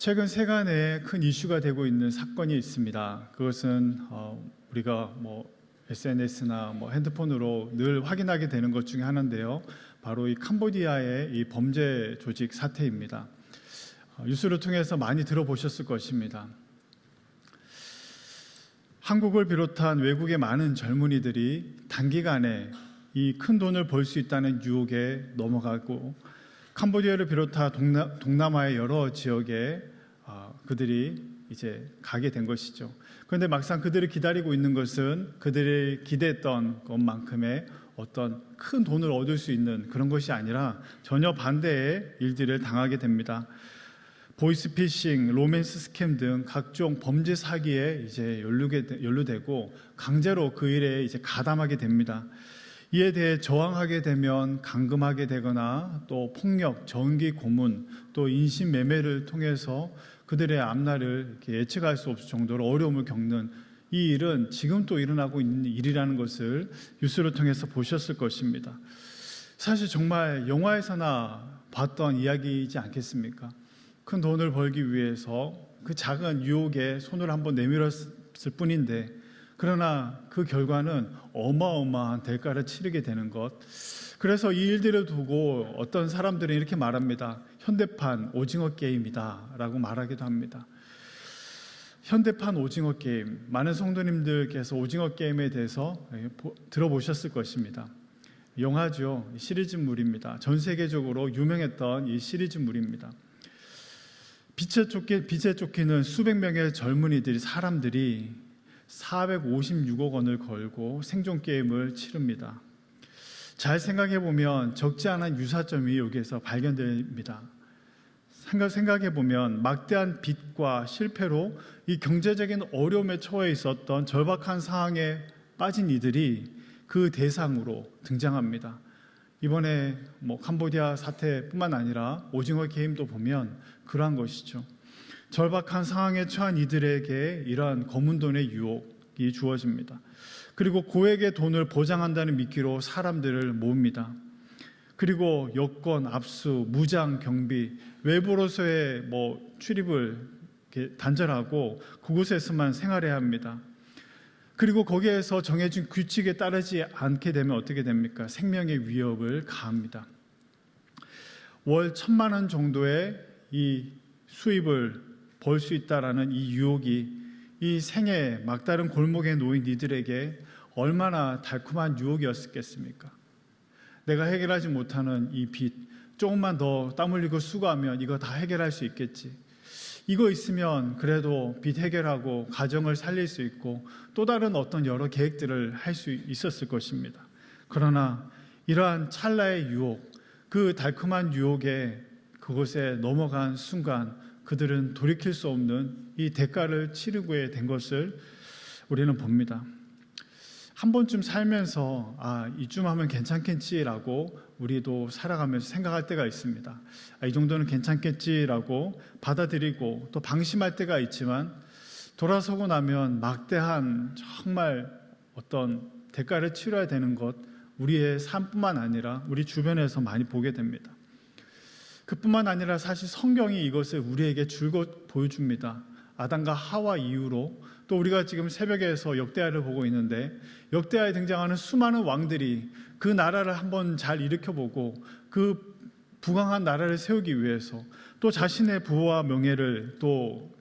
최근 세간에 큰 이슈가 되고 있는 사건이 있습니다. 그것은 우리가 SNS나 핸드폰으로 늘 확인하게 되는 것 중에 하나인데요. 바로 이 캄보디아의 이 범죄 조직 사태입니다. 뉴스를 통해서 많이 들어보셨을 것입니다. 한국을 비롯한 외국의 많은 젊은이들이 단기간에 이 큰 돈을 벌 수 있다는 유혹에 넘어가고 캄보디아를 비롯한 동남아의 여러 지역에 그들이 이제 가게 된 것이죠. 그런데 막상 그들이 기다리고 있는 것은 그들이 기대했던 것만큼의 어떤 큰 돈을 얻을 수 있는 그런 것이 아니라 전혀 반대의 일들을 당하게 됩니다. 보이스피싱, 로맨스 스캠 등 각종 범죄 사기에 이제 연루되고 강제로 그 일에 이제 가담하게 됩니다. 이에 대해 저항하게 되면 감금하게 되거나 또 폭력, 전기 고문, 또 인신매매를 통해서 그들의 앞날을 이렇게 예측할 수 없을 정도로 어려움을 겪는 이 일은 지금 또 일어나고 있는 일이라는 것을 뉴스를 통해서 보셨을 것입니다. 사실 정말 영화에서나 봤던 이야기이지 않겠습니까? 큰 돈을 벌기 위해서 그 작은 유혹에 손을 한번 내밀었을 뿐인데 그러나 그 결과는 어마어마한 대가를 치르게 되는 것. 그래서 이 일들을 두고 어떤 사람들은 이렇게 말합니다. 현대판 오징어 게임이다 라고 말하기도 합니다. 현대판 오징어 게임, 많은 성도님들께서 오징어 게임에 대해서 들어보셨을 것입니다. 영화죠. 시리즈물입니다. 전 세계적으로 유명했던 이 시리즈물입니다. 빛에 쫓기는 수백 명의 젊은이들이, 사람들이 456억 원을 걸고 생존 게임을 치릅니다. 잘 생각해 보면 적지 않은 유사점이 여기에서 발견됩니다. 생각해 보면 막대한 빚과 실패로 이 경제적인 어려움에 처해 있었던 절박한 상황에 빠진 이들이 그 대상으로 등장합니다. 이번에 캄보디아 사태뿐만 아니라 오징어 게임도 보면 그러한 것이죠. 절박한 상황에 처한 이들에게 이러한 검은 돈의 유혹이 주어집니다. 그리고 고액의 돈을 보장한다는 미끼로 사람들을 모읍니다. 그리고 여권, 압수, 무장, 경비, 외부로서의 출입을 단절하고 그곳에서만 생활해야 합니다. 그리고 거기에서 정해진 규칙에 따르지 않게 되면 어떻게 됩니까? 생명의 위협을 가합니다. 월 1,000만 원 정도의 이 수입을 벌 수 있다라는 이 유혹이 이 생애 막다른 골목에 놓인 이들에게 얼마나 달콤한 유혹이었겠습니까? 내가 해결하지 못하는 이 빚, 조금만 더 땀 흘리고 수고하면 이거 다 해결할 수 있겠지. 이거 있으면 그래도 빚 해결하고 가정을 살릴 수 있고 또 다른 어떤 여러 계획들을 할 수 있었을 것입니다. 그러나 이러한 찰나의 유혹, 그 달콤한 유혹에 그곳에 넘어간 순간 그들은 돌이킬 수 없는 이 대가를 치르게 된 것을 우리는 봅니다. 한 번쯤 살면서 이쯤 하면 괜찮겠지라고 우리도 살아가면서 생각할 때가 있습니다. 이 정도는 괜찮겠지라고 받아들이고 또 방심할 때가 있지만 돌아서고 나면 막대한 정말 어떤 대가를 치러야 되는 것, 우리의 삶뿐만 아니라 우리 주변에서 많이 보게 됩니다. 그뿐만 아니라 사실 성경이 이것을 우리에게 줄곧 보여줍니다. 아담과 하와 이후로 또 우리가 지금 새벽에서 역대하를 보고 있는데 역대하에 등장하는 수많은 왕들이 그 나라를 한번 잘 일으켜보고 그 부강한 나라를 세우기 위해서 또 자신의 부와 명예를 또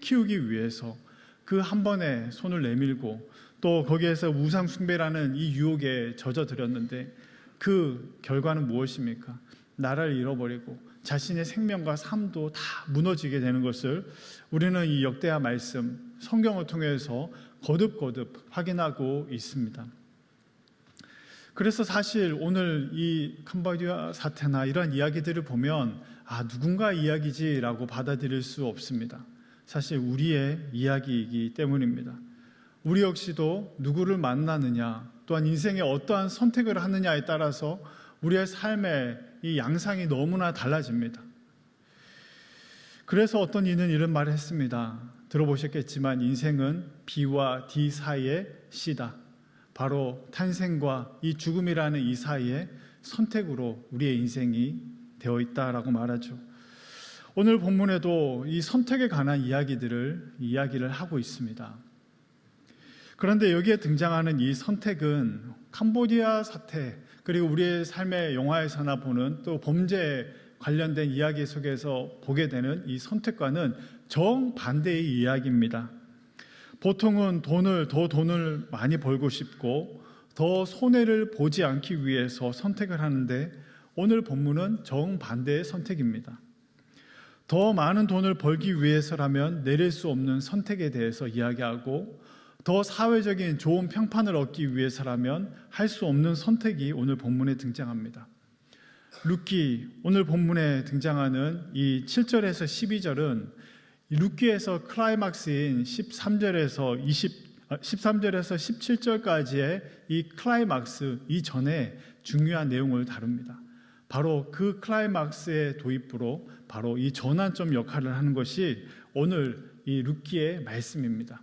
키우기 위해서 그 한 번에 손을 내밀고 또 거기에서 우상 숭배라는 이 유혹에 젖어들었는데 그 결과는 무엇입니까? 나라를 잃어버리고 자신의 생명과 삶도 다 무너지게 되는 것을 우리는 이 역대하 말씀, 성경을 통해서 거듭거듭 확인하고 있습니다. 그래서 사실 오늘 이 캄보디아 사태나 이런 이야기들을 보면 누군가 이야기지라고 받아들일 수 없습니다. 사실 우리의 이야기이기 때문입니다. 우리 역시도 누구를 만나느냐 또한 인생에 어떠한 선택을 하느냐에 따라서 우리의 삶의 이 양상이 너무나 달라집니다. 그래서 어떤 이는 이런 말을 했습니다. 들어보셨겠지만 인생은 B와 D 사이의 C다. 바로 탄생과 이 죽음이라는 이 사이에 선택으로 우리의 인생이 되어 있다라고 말하죠. 오늘 본문에도 이 선택에 관한 이야기를 하고 있습니다. 그런데 여기에 등장하는 이 선택은 캄보디아 사태, 그리고 우리의 삶의 영화에서나 보는 또 범죄에 관련된 이야기 속에서 보게 되는 이 선택과는 정반대의 이야기입니다. 보통은 더 돈을 많이 벌고 싶고 더 손해를 보지 않기 위해서 선택을 하는데, 오늘 본문은 정반대의 선택입니다. 더 많은 돈을 벌기 위해서라면 내릴 수 없는 선택에 대해서 이야기하고, 더 사회적인 좋은 평판을 얻기 위해서라면 할 수 없는 선택이 오늘 본문에 등장합니다. 룻기, 오늘 본문에 등장하는 이 7절에서 12절은 룻기에서 클라이막스인 13절에서 17절까지의 이 클라이막스 이전에 중요한 내용을 다룹니다. 바로 그 클라이막스의 도입부로 바로 이 전환점 역할을 하는 것이 오늘 이 룻기의 말씀입니다.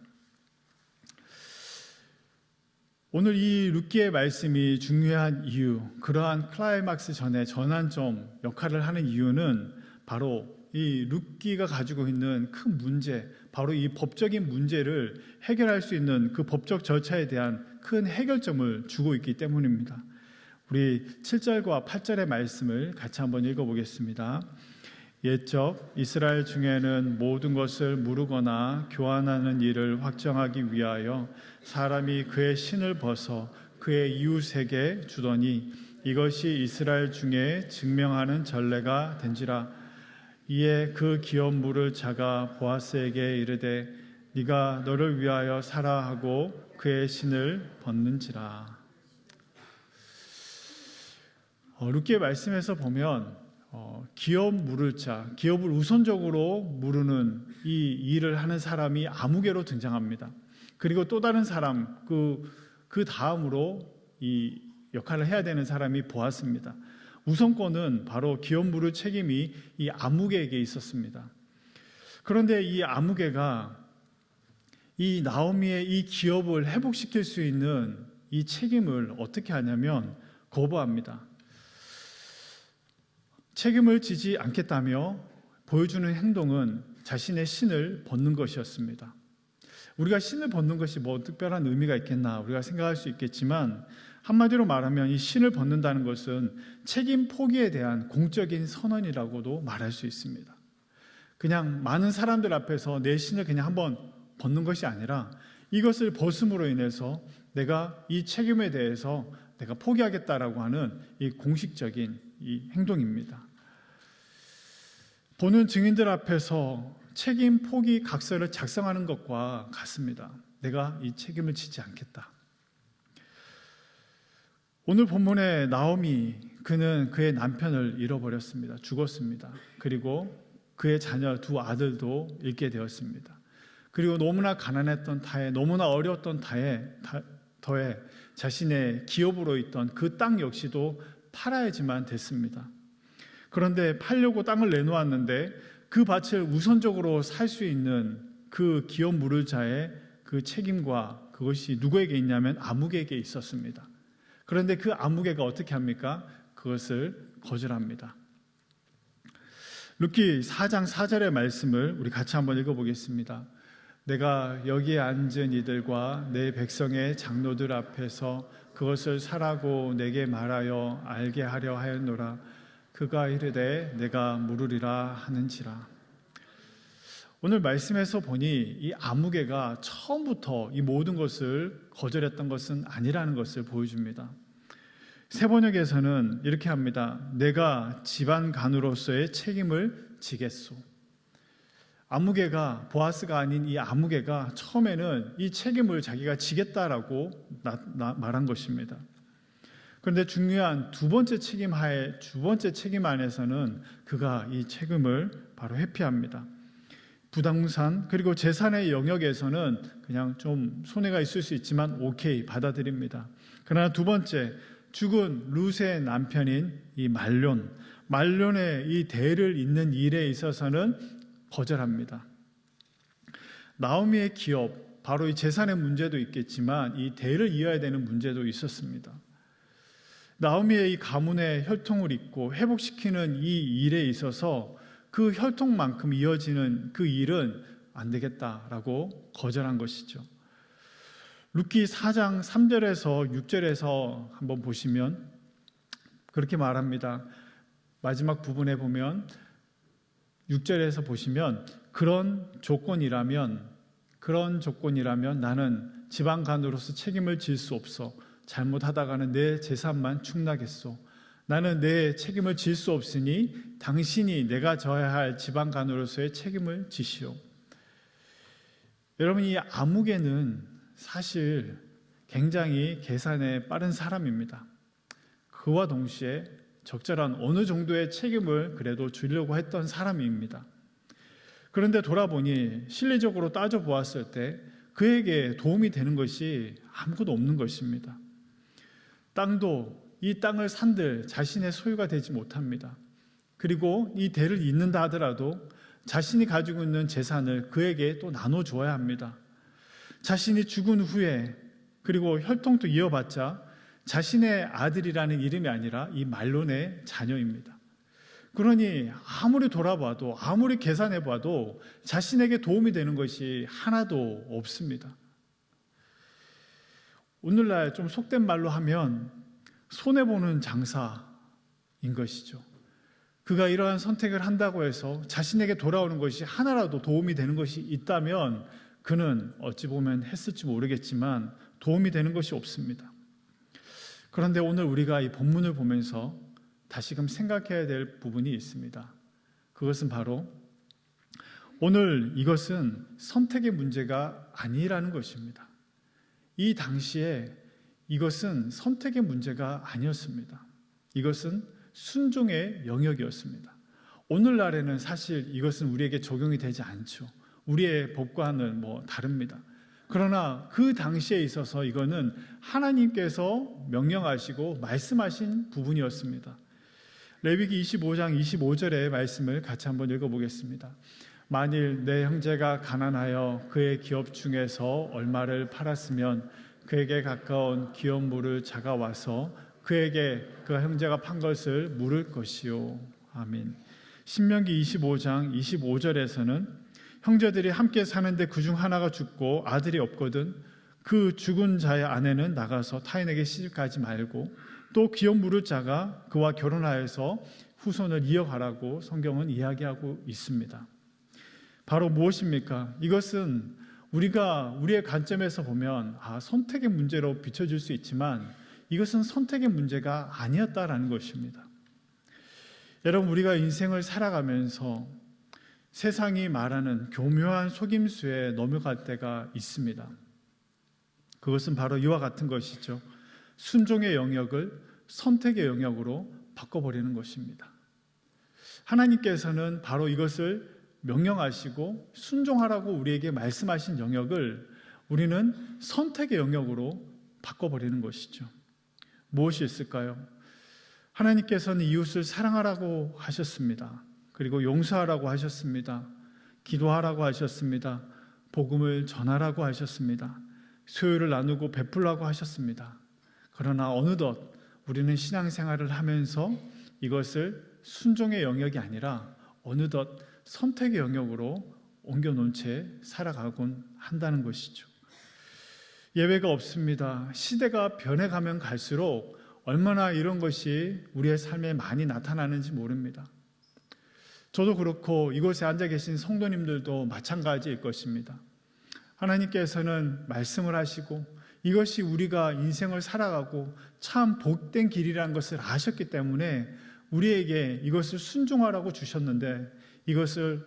오늘 이 룻기의 말씀이 중요한 이유, 그러한 클라이막스 전에 전환점 역할을 하는 이유는 바로 이 룻기가 가지고 있는 큰 문제, 바로 이 법적인 문제를 해결할 수 있는 그 법적 절차에 대한 큰 해결점을 주고 있기 때문입니다. 우리 7절과 8절의 말씀을 같이 한번 읽어보겠습니다. 옛적 이스라엘 중에는 모든 것을 무르거나 교환하는 일을 확정하기 위하여 사람이 그의 신을 벗어 그의 이웃에게 주더니 이것이 이스라엘 중에 증명하는 전례가 된지라. 이에 그 기업 물을 자가 보아스에게 이르되 네가 너를 위하여 사라 하고 그의 신을 벗는지라. 룻기의 말씀에서 보면 기업 물을 자, 기업을 우선적으로 무르는 이 일을 하는 사람이 아무개로 등장합니다. 그리고 또 다른 사람, 그 다음으로 이 역할을 해야 되는 사람이 보았습니다. 우선권은 바로 기업 물을 책임이 이 아무개에게 있었습니다. 그런데 이 아무개가 이 나오미의 이 기업을 회복시킬 수 있는 이 책임을 어떻게 하냐면 거부합니다. 책임을 지지 않겠다며 보여주는 행동은 자신의 신을 벗는 것이었습니다. 우리가 신을 벗는 것이 뭐 특별한 의미가 있겠나 우리가 생각할 수 있겠지만, 한마디로 말하면 이 신을 벗는다는 것은 책임 포기에 대한 공적인 선언이라고도 말할 수 있습니다. 그냥 많은 사람들 앞에서 내 신을 그냥 한번 벗는 것이 아니라 이것을 벗음으로 인해서 내가 이 책임에 대해서 내가 포기하겠다라고 하는 이 공식적인 이 행동입니다. 보는 증인들 앞에서 책임 포기 각서를 작성하는 것과 같습니다. 내가 이 책임을 지지 않겠다. 오늘 본문의 나오미, 그는 그의 남편을 잃어버렸습니다. 죽었습니다. 그리고 그의 자녀 두 아들도 잃게 되었습니다. 그리고 너무나 가난했던 터에, 너무나 어려웠던 터에 자신의 기업으로 있던 그 땅 역시도 팔아야지만 됐습니다. 그런데 팔려고 땅을 내놓았는데 그 밭을 우선적으로 살 수 있는 그 기업 물을 자의 그 책임과 그것이 누구에게 있냐면 아무개에게 있었습니다. 그런데 그 아무개가 어떻게 합니까? 그것을 거절합니다. 룻기 4장 4절의 말씀을 우리 같이 한번 읽어보겠습니다. 내가 여기에 앉은 이들과 내 백성의 장로들 앞에서 그것을 사라고 내게 말하여 알게 하려 하였노라. 그가 이르되 내가 물으리라 하는지라. 오늘 말씀에서 보니 이 아무개가 처음부터 이 모든 것을 거절했던 것은 아니라는 것을 보여줍니다. 새 번역에서는 이렇게 합니다. 내가 집안 간으로서의 책임을 지겠소. 아무개가, 보아스가 아닌 이 아무개가 처음에는 이 책임을 자기가 지겠다라고 말한 것입니다. 그런데 중요한 두 번째 책임 안에서는 그가 이 책임을 바로 회피합니다. 부동산 그리고 재산의 영역에서는 그냥 좀 손해가 있을 수 있지만 오케이 받아들입니다. 그러나 두 번째, 죽은 룻의 남편인 이 말론의 이 대를 잇는 일에 있어서는 거절합니다. 나오미의 기업, 바로 이 재산의 문제도 있겠지만 이 대를 이어야 되는 문제도 있었습니다. 나오미의 이 가문의 혈통을 잇고 회복시키는 이 일에 있어서 그 혈통만큼 이어지는 그 일은 안 되겠다라고 거절한 것이죠. 룻기 4장 3절에서 6절에서 한번 보시면 그렇게 말합니다. 마지막 부분에 보면 6절에서 보시면 그런 조건이라면 나는 지방간으로서 책임을 질 수 없어. 잘못하다가는 내 재산만 축나겠소. 나는 내 책임을 질 수 없으니 당신이 내가 져야 할 지방간으로서의 책임을 지시오. 여러분, 이 아무개는 사실 굉장히 계산에 빠른 사람입니다. 그와 동시에 적절한 어느 정도의 책임을 그래도 주려고 했던 사람입니다. 그런데 돌아보니 실리적으로 따져보았을 때 그에게 도움이 되는 것이 아무것도 없는 것입니다. 이 땅을 산들 자신의 소유가 되지 못합니다. 그리고 이 대를 잇는다 하더라도 자신이 가지고 있는 재산을 그에게 또 나눠줘야 합니다. 자신이 죽은 후에 그리고 혈통도 이어봤자 자신의 아들이라는 이름이 아니라 이 말론의 자녀입니다. 그러니 아무리 돌아봐도 아무리 계산해봐도 자신에게 도움이 되는 것이 하나도 없습니다. 오늘날 좀 속된 말로 하면 손해보는 장사인 것이죠. 그가 이러한 선택을 한다고 해서 자신에게 돌아오는 것이 하나라도 도움이 되는 것이 있다면 그는 어찌 보면 했을지 모르겠지만 도움이 되는 것이 없습니다. 그런데 오늘 우리가 이 본문을 보면서 다시금 생각해야 될 부분이 있습니다. 그것은 바로 오늘 이것은 선택의 문제가 아니라는 것입니다. 이 당시에 이것은 선택의 문제가 아니었습니다. 이것은 순종의 영역이었습니다. 오늘날에는 사실 이것은 우리에게 적용이 되지 않죠. 우리의 법과는 다릅니다. 그러나 그 당시에 있어서 이거는 하나님께서 명령하시고 말씀하신 부분이었습니다. 레위기 25장 25절의 말씀을 같이 한번 읽어보겠습니다. 만일 내 형제가 가난하여 그의 기업 중에서 얼마를 팔았으면 그에게 가까운 기업물을 자가 와서 그에게 그 형제가 판 것을 물을 것이요. 아멘. 신명기 25장 25절에서는 형제들이 함께 사는데 그중 하나가 죽고 아들이 없거든 그 죽은 자의 아내는 나가서 타인에게 시집가지 말고 또 기업 물을 자가 그와 결혼하여서 후손을 이어가라고 성경은 이야기하고 있습니다. 바로 무엇입니까? 이것은 우리가 우리의 관점에서 보면 선택의 문제로 비춰질 수 있지만 이것은 선택의 문제가 아니었다라는 것입니다. 여러분, 우리가 인생을 살아가면서 세상이 말하는 교묘한 속임수에 넘어갈 때가 있습니다. 그것은 바로 이와 같은 것이죠. 순종의 영역을 선택의 영역으로 바꿔버리는 것입니다. 하나님께서는 바로 이것을 명령하시고 순종하라고 우리에게 말씀하신 영역을 우리는 선택의 영역으로 바꿔버리는 것이죠. 무엇이 있을까요? 하나님께서는 이웃을 사랑하라고 하셨습니다. 그리고 용서하라고 하셨습니다. 기도하라고 하셨습니다. 복음을 전하라고 하셨습니다. 소유를 나누고 베풀라고 하셨습니다. 그러나 어느덧 우리는 신앙생활을 하면서 이것을 순종의 영역이 아니라 어느덧 선택의 영역으로 옮겨놓은 채 살아가곤 한다는 것이죠. 예외가 없습니다. 시대가 변해가면 갈수록 얼마나 이런 것이 우리의 삶에 많이 나타나는지 모릅니다. 저도 그렇고 이곳에 앉아 계신 성도님들도 마찬가지일 것입니다. 하나님께서는 말씀을 하시고 이것이 우리가 인생을 살아가고 참 복된 길이라는 것을 아셨기 때문에 우리에게 이것을 순종하라고 주셨는데 이것을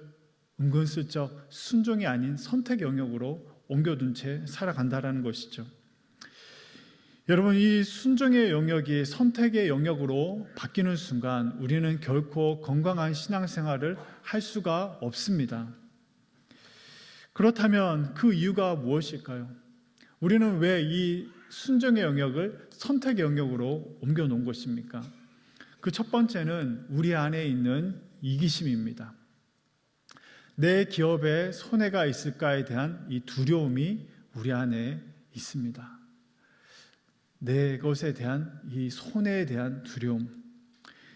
은근슬쩍 순종이 아닌 선택 영역으로 옮겨둔 채 살아간다는 것이죠. 여러분, 이 순종의 영역이 선택의 영역으로 바뀌는 순간 우리는 결코 건강한 신앙생활을 할 수가 없습니다. 그렇다면 그 이유가 무엇일까요? 우리는 왜 이 순종의 영역을 선택의 영역으로 옮겨놓은 것입니까? 그 첫 번째는 우리 안에 있는 이기심입니다. 내 기업에 손해가 있을까에 대한 이 두려움이 우리 안에 있습니다. 내 것에 대한 이 손해에 대한 두려움,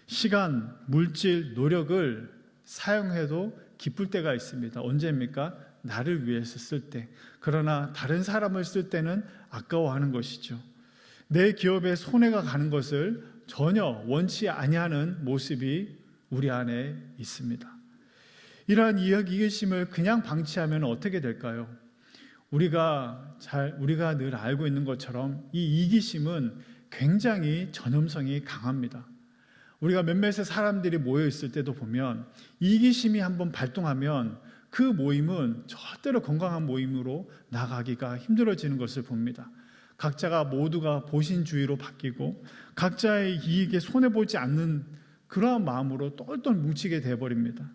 시간, 물질, 노력을 사용해도 기쁠 때가 있습니다. 언제입니까? 나를 위해서 쓸 때. 그러나 다른 사람을 쓸 때는 아까워하는 것이죠. 내 기업에 손해가 가는 것을 전혀 원치 아니하는 모습이 우리 안에 있습니다. 이러한 이기심을 그냥 방치하면 어떻게 될까요? 우리가 늘 알고 있는 것처럼 이 이기심은 굉장히 전염성이 강합니다. 우리가 몇몇의 사람들이 모여 있을 때도 보면 이기심이 한번 발동하면 그 모임은 절대로 건강한 모임으로 나가기가 힘들어지는 것을 봅니다. 각자가 모두가 보신주의로 바뀌고 각자의 이익에 손해보지 않는 그러한 마음으로 똘똘 뭉치게 되어버립니다.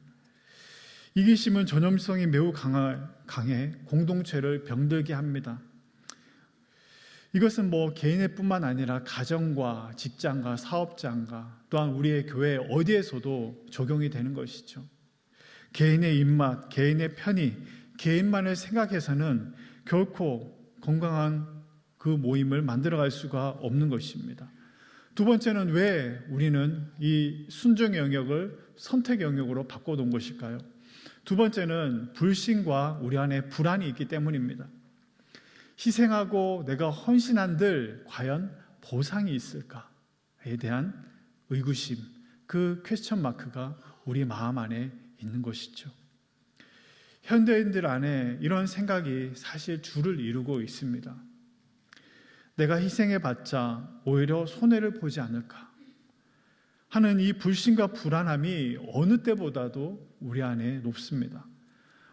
이기심은 전염성이 매우 강해 공동체를 병들게 합니다. 이것은 개인의 뿐만 아니라 가정과 직장과 사업장과 또한 우리의 교회 어디에서도 적용이 되는 것이죠. 개인의 입맛, 개인의 편의, 개인만을 생각해서는 결코 건강한 그 모임을 만들어갈 수가 없는 것입니다. 두 번째는 왜 우리는 이 순종의 영역을 선택의 영역으로 바꿔놓은 것일까요? 두 번째는 불신과 우리 안에 불안이 있기 때문입니다. 희생하고 내가 헌신한들 과연 보상이 있을까에 대한 의구심, 그 퀘스천 마크가 우리 마음 안에 있는 것이죠. 현대인들 안에 이런 생각이 사실 주를 이루고 있습니다. 내가 희생해봤자 오히려 손해를 보지 않을까 하는 이 불신과 불안함이 어느 때보다도 우리 안에 높습니다.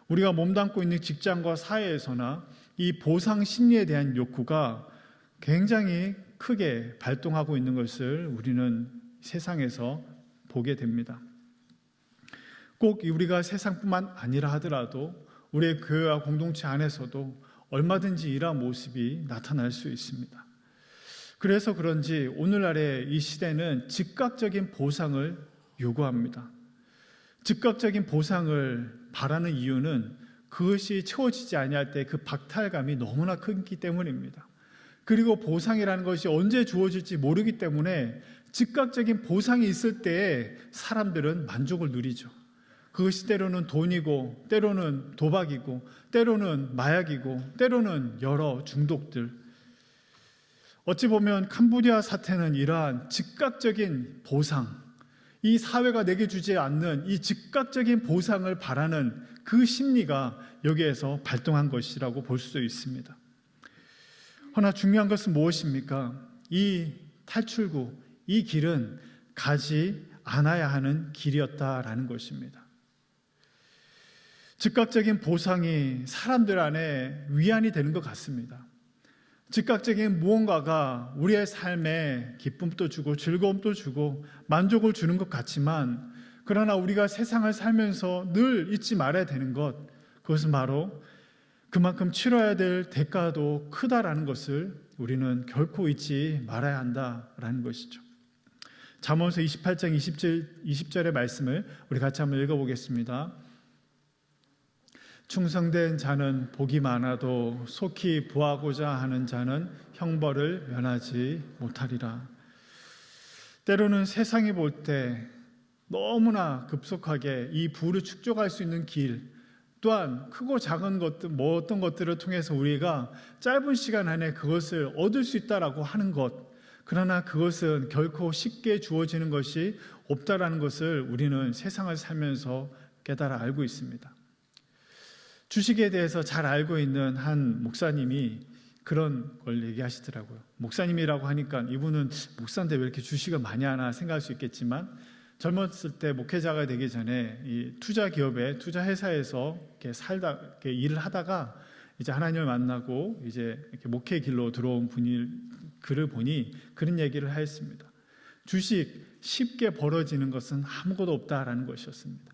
우리가 몸담고 있는 직장과 사회에서나 이 보상 심리에 대한 욕구가 굉장히 크게 발동하고 있는 것을 우리는 세상에서 보게 됩니다. 꼭 우리가 세상뿐만 아니라 하더라도 우리의 교회와 공동체 안에서도 얼마든지 이러한 모습이 나타날 수 있습니다. 그래서 그런지 오늘날의 이 시대는 즉각적인 보상을 요구합니다. 즉각적인 보상을 바라는 이유는 그것이 채워지지 아니할 때 그 박탈감이 너무나 크기 때문입니다. 그리고 보상이라는 것이 언제 주어질지 모르기 때문에 즉각적인 보상이 있을 때에 사람들은 만족을 누리죠. 그것이 때로는 돈이고 때로는 도박이고 때로는 마약이고 때로는 여러 중독들. 어찌 보면 캄보디아 사태는 이러한 즉각적인 보상, 이 사회가 내게 주지 않는 이 즉각적인 보상을 바라는 그 심리가 여기에서 발동한 것이라고 볼 수 있습니다. 그러나 중요한 것은 무엇입니까? 이 탈출구, 이 길은 가지 않아야 하는 길이었다라는 것입니다. 즉각적인 보상이 사람들 안에 위안이 되는 것 같습니다. 즉각적인 무언가가 우리의 삶에 기쁨도 주고 즐거움도 주고 만족을 주는 것 같지만, 그러나 우리가 세상을 살면서 늘 잊지 말아야 되는 것, 그것은 바로 그만큼 치러야 될 대가도 크다라는 것을 우리는 결코 잊지 말아야 한다라는 것이죠. 잠언서 28장 20절의 말씀을 우리 같이 한번 읽어보겠습니다. 충성된 자는 복이 많아도 속히 부하고자 하는 자는 형벌을 면하지 못하리라. 때로는 세상이 볼 때 너무나 급속하게 이 부를 축적할 수 있는 길, 또한 크고 작은 것들, 어떤 것들을 통해서 우리가 짧은 시간 안에 그것을 얻을 수 있다라고 하는 것, 그러나 그것은 결코 쉽게 주어지는 것이 없다라는 것을 우리는 세상을 살면서 깨달아 알고 있습니다. 주식에 대해서 잘 알고 있는 한 목사님이 그런 걸 얘기하시더라고요. 목사님이라고 하니까 이분은 목사인데 왜 이렇게 주식을 많이 하나 생각할 수 있겠지만, 젊었을 때 목회자가 되기 전에 이 투자 기업에, 투자 회사에서 이렇게 일을 하다가 이제 하나님을 만나고 이제 이렇게 목회 길로 들어온 분이 글을 보니 그런 얘기를 하였습니다. 주식 쉽게 벌어지는 것은 아무것도 없다라는 것이었습니다.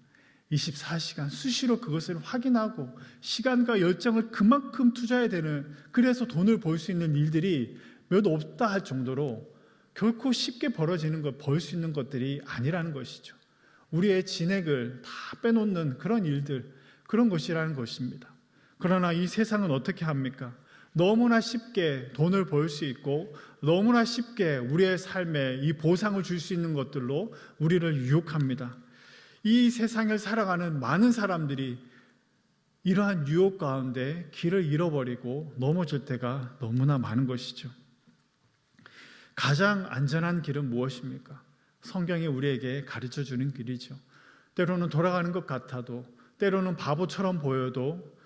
24시간 수시로 그것을 확인하고 시간과 열정을 그만큼 투자해야 되는, 그래서 돈을 벌 수 있는 일들이 몇 없다 할 정도로 결코 쉽게 벌어지는 것, 벌 수 있는 것들이 아니라는 것이죠. 우리의 진액을 다 빼놓는 그런 일들, 그런 것이라는 것입니다. 그러나 이 세상은 어떻게 합니까? 너무나 쉽게 돈을 벌 수 있고 너무나 쉽게 우리의 삶에 이 보상을 줄 수 있는 것들로 우리를 유혹합니다. 이 세상을 살아가는 많은 사람들이 이러한 유혹 가운데 길을 잃어버리고 넘어질 때가 너무나 많은 것이죠. 가장 안전한 길은 무엇입니까? 성경이 우리에게 가르쳐 주는 길이죠. 때로는 돌아가는 것 같아도, 때로는 바보처럼 보여도,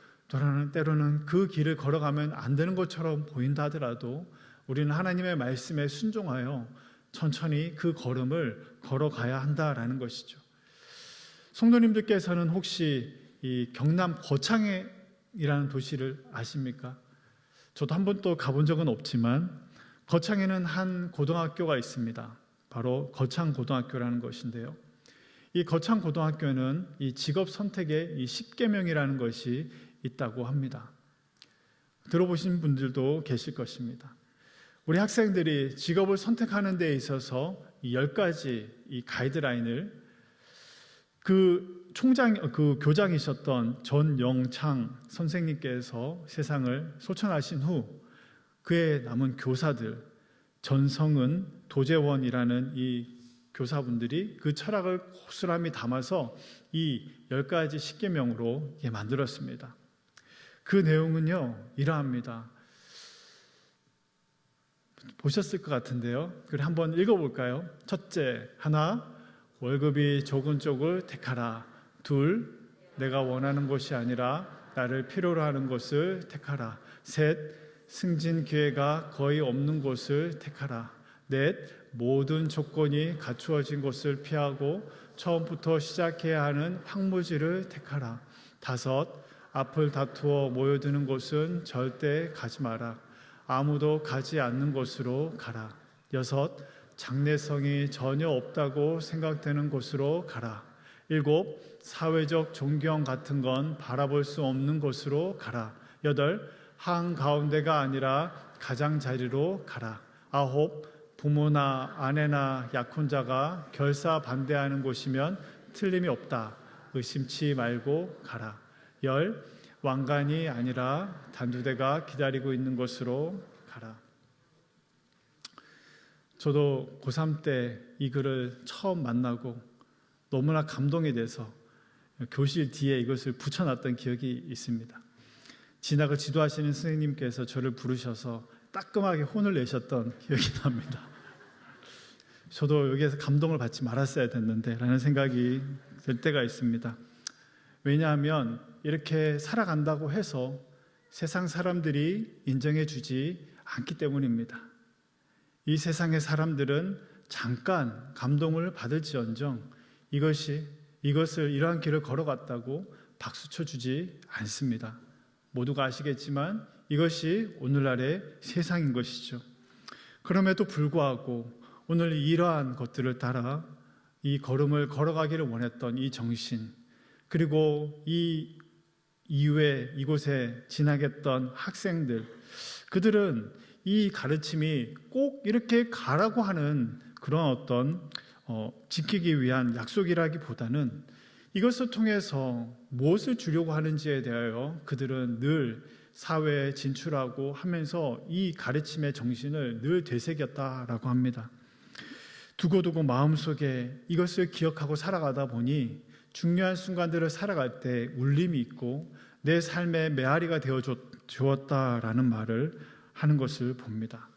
때로는 그 길을 걸어가면 안 되는 것처럼 보인다 하더라도 우리는 하나님의 말씀에 순종하여 천천히 그 걸음을 걸어가야 한다라는 것이죠. 성도님들께서는 혹시 이 경남 거창이라는 도시를 아십니까? 저도 한 번도 가본 적은 없지만 거창에는 한 고등학교가 있습니다. 바로 거창고등학교라는 것인데요. 이 거창고등학교는 이 직업 선택의 이 10계명이라는 것이 있다고 합니다. 들어보신 분들도 계실 것입니다. 우리 학생들이 직업을 선택하는 데 있어서 이 10가지 이 가이드라인을 그 교장이셨던 전영창 선생님께서 세상을 소천하신 후 그의 남은 교사들 전성은, 도재원이라는 이 교사분들이 그 철학을 고스란히 담아서 이 10가지 10계명으로 만들었습니다. 그 내용은요 이러합니다. 보셨을 것 같은데요. 그래 한번 읽어볼까요? 첫째, 하나, 월급이 적은 쪽을 택하라. 둘, 내가 원하는 것이 아니라 나를 필요로 하는 것을 택하라. 셋, 승진 기회가 거의 없는 곳을 택하라. 넷, 모든 조건이 갖추어진 곳을 피하고 처음부터 시작해야 하는 황무지를 택하라. 다섯, 앞을 다투어 모여드는 곳은 절대 가지 마라. 아무도 가지 않는 곳으로 가라. 여섯, 장래성이 전혀 없다고 생각되는 곳으로 가라. 일곱, 사회적 존경 같은 건 바라볼 수 없는 곳으로 가라. 여덟, 한가운데가 아니라 가장자리로 가라. 아홉, 부모나 아내나 약혼자가 결사 반대하는 곳이면 틀림이 없다. 의심치 말고 가라. 열, 왕관이 아니라 단두대가 기다리고 있는 곳으로 가라. 저도 고3 때 이 글을 처음 만나고 너무나 감동이 돼서 교실 뒤에 이것을 붙여놨던 기억이 있습니다. 진학을 지도하시는 선생님께서 저를 부르셔서 따끔하게 혼을 내셨던 기억이 납니다. 저도 여기에서 감동을 받지 말았어야 됐는데 라는 생각이 들 때가 있습니다. 왜냐하면 이렇게 살아간다고 해서 세상 사람들이 인정해 주지 않기 때문입니다. 이 세상의 사람들은 잠깐 감동을 받을지언정 이것을 이러한 길을 걸어갔다고 박수 쳐주지 않습니다. 모두가 아시겠지만 이것이 오늘날의 세상인 것이죠. 그럼에도 불구하고 오늘 이러한 것들을 따라 이 걸음을 걸어가기를 원했던 이 정신, 그리고 이 이후에 이곳에 진학했던 학생들, 그들은 이 가르침이 꼭 이렇게 가라고 하는 그런 어떤 지키기 위한 약속이라기보다는 이것을 통해서 무엇을 주려고 하는지에 대하여 그들은 늘 사회에 진출하고 하면서 이 가르침의 정신을 늘 되새겼다라고 합니다. 두고두고 마음속에 이것을 기억하고 살아가다 보니 중요한 순간들을 살아갈 때 울림이 있고 내 삶의 메아리가 되어 주었다라는 말을 하는 것을 봅니다.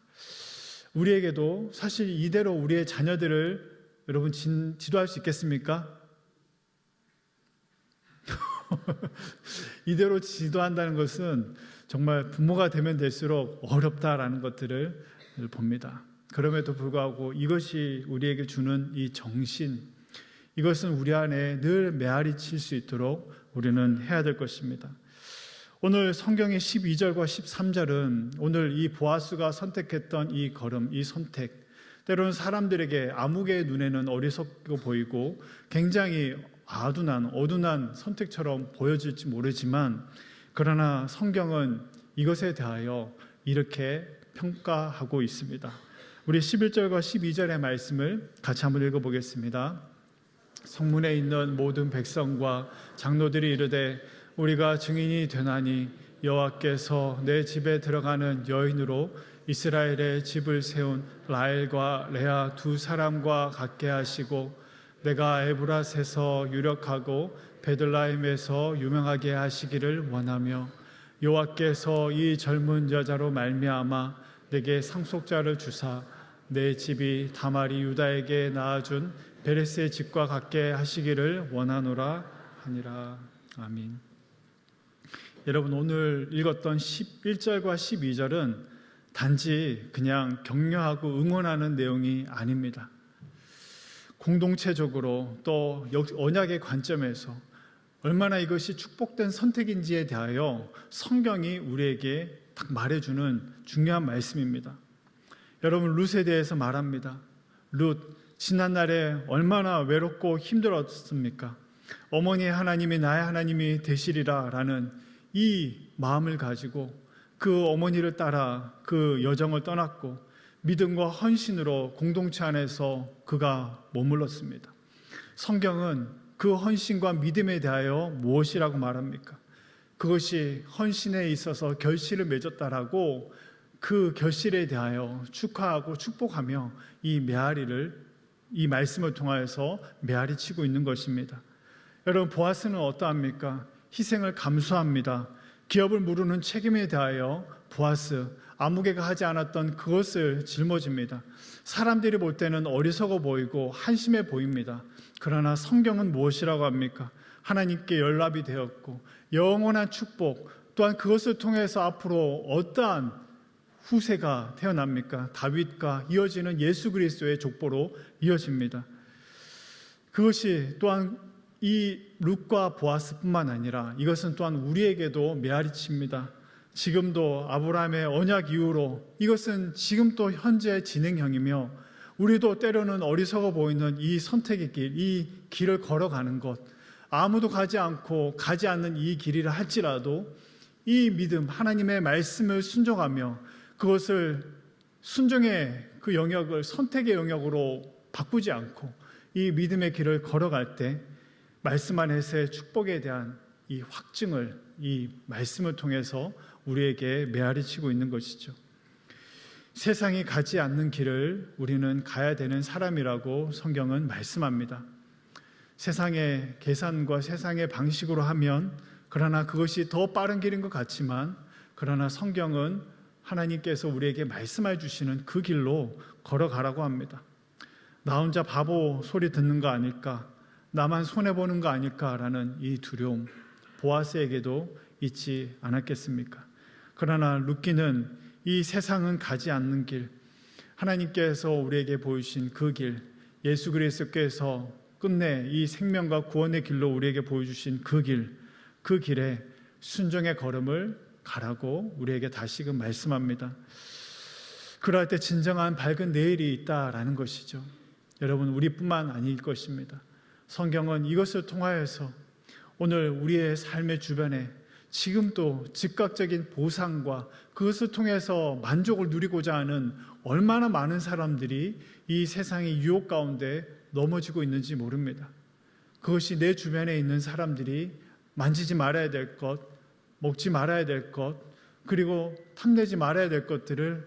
우리에게도 사실 이대로 우리의 자녀들을 여러분 지도할 수 있겠습니까? 이대로 지도한다는 것은 정말 부모가 되면 될수록 어렵다라는 것들을 봅니다. 그럼에도 불구하고 이것이 우리에게 주는 이 정신, 이것은 우리 안에 늘 메아리 칠 수 있도록 우리는 해야 될 것입니다. 오늘 성경의 12절과 13절은 오늘 이 보아스가 선택했던 이 걸음, 이 선택, 때로는 사람들에게 아무개의 눈에는 어리석고 보이고 굉장히 어둔한 선택처럼 보여질지 모르지만, 그러나 성경은 이것에 대하여 이렇게 평가하고 있습니다. 우리 11절과 12절의 말씀을 같이 한번 읽어보겠습니다. 성문에 있는 모든 백성과 장로들이 이르되 우리가 증인이 되나니 여호와께서 내 집에 들어가는 여인으로 이스라엘의 집을 세운 라헬과 레아 두 사람과 같게 하시고 내가 에브라스에서 유력하고 베들레헴에서 유명하게 하시기를 원하며 여호와께서 이 젊은 여자로 말미암아 내게 상속자를 주사 내 집이 다말이 유다에게 낳아준 베레스의 집과 같게 하시기를 원하노라 하니라. 아멘. 여러분, 오늘 읽었던 11절과 12절은 단지 그냥 격려하고 응원하는 내용이 아닙니다. 공동체적으로 또 언약의 관점에서 얼마나 이것이 축복된 선택인지에 대하여 성경이 우리에게 딱 말해주는 중요한 말씀입니다. 여러분, 룻에 대해서 말합니다. 룻, 지난날에 얼마나 외롭고 힘들었습니까? 어머니 하나님이 나의 하나님이 되시리라 라는 이 마음을 가지고 그 어머니를 따라 그 여정을 떠났고 믿음과 헌신으로 공동체 안에서 그가 머물렀습니다. 성경은 그 헌신과 믿음에 대하여 무엇이라고 말합니까? 그것이 헌신에 있어서 결실을 맺었다라고 그 결실에 대하여 축하하고 축복하며 이 말씀을 통하여서 메아리 치고 있는 것입니다. 여러분, 보아스는 어떠합니까? 희생을 감수합니다. 기업을 무르는 책임에 대하여 보아스, 아무개가 하지 않았던 그것을 짊어집니다. 사람들이 볼 때는 어리석어 보이고 한심해 보입니다. 그러나 성경은 무엇이라고 합니까? 하나님께 연락이 되었고 영원한 축복, 또한 그것을 통해서 앞으로 어떠한 후세가 태어납니까? 다윗과 이어지는 예수 그리스도의 족보로 이어집니다. 그것이 또한 이 룻과 보아스뿐만 아니라 이것은 또한 우리에게도 메아리칩니다. 지금도 아브라함의 언약 이후로 이것은 지금 또 현재 진행형이며 우리도 때로는 어리석어 보이는 이 선택의 길, 이 길을 걸어가는 것, 아무도 가지 않고 가지 않는 이 길이라 할지라도 이 믿음, 하나님의 말씀을 순종하며 그것을 순종의 그 영역을 선택의 영역으로 바꾸지 않고 이 믿음의 길을 걸어갈 때 말씀 안에서의 축복에 대한 이 확증을 이 말씀을 통해서 우리에게 메아리치고 있는 것이죠. 세상이 가지 않는 길을 우리는 가야 되는 사람이라고 성경은 말씀합니다. 세상의 계산과 세상의 방식으로 하면 그러나 그것이 더 빠른 길인 것 같지만 그러나 성경은 하나님께서 우리에게 말씀해 주시는 그 길로 걸어가라고 합니다. 나 혼자 바보 소리 듣는 거 아닐까? 나만 손해보는 거 아닐까라는 이 두려움, 보아스에게도 있지 않았겠습니까? 그러나 룻기는 이 세상은 가지 않는 길, 하나님께서 우리에게 보여주신 그 길, 예수 그리스도께서 끝내 이 생명과 구원의 길로 우리에게 보여주신 그 길, 그 길에 순종의 걸음을 가라고 우리에게 다시금 말씀합니다. 그럴 때 진정한 밝은 내일이 있다라는 것이죠. 여러분, 우리뿐만 아닐 것입니다. 성경은 이것을 통하여서 오늘 우리의 삶의 주변에 지금도 즉각적인 보상과 그것을 통해서 만족을 누리고자 하는 얼마나 많은 사람들이 이 세상의 유혹 가운데 넘어지고 있는지 모릅니다. 그것이 내 주변에 있는 사람들이 만지지 말아야 될 것, 먹지 말아야 될 것, 그리고 탐내지 말아야 될 것들을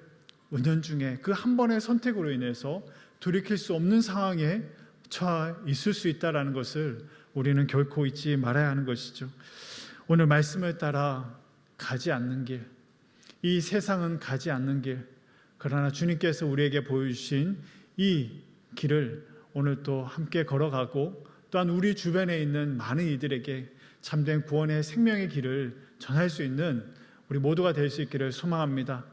은연중에 그 한 번의 선택으로 인해서 돌이킬 수 없는 상황에 처해 있을 수 있다는 것을 우리는 결코 잊지 말아야 하는 것이죠. 오늘 말씀을 따라 가지 않는 길, 이 세상은 가지 않는 길, 그러나 주님께서 우리에게 보여주신 이 길을 오늘 또 함께 걸어가고 또한 우리 주변에 있는 많은 이들에게 참된 구원의 생명의 길을 전할 수 있는 우리 모두가 될 수 있기를 소망합니다.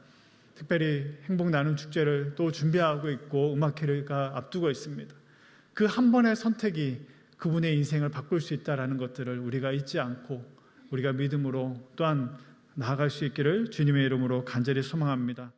특별히 행복 나눔 축제를 또 준비하고 있고 음악회가 앞두고 있습니다. 그 한 번의 선택이 그분의 인생을 바꿀 수 있다는 것들을 우리가 잊지 않고 우리가 믿음으로 또한 나아갈 수 있기를 주님의 이름으로 간절히 소망합니다.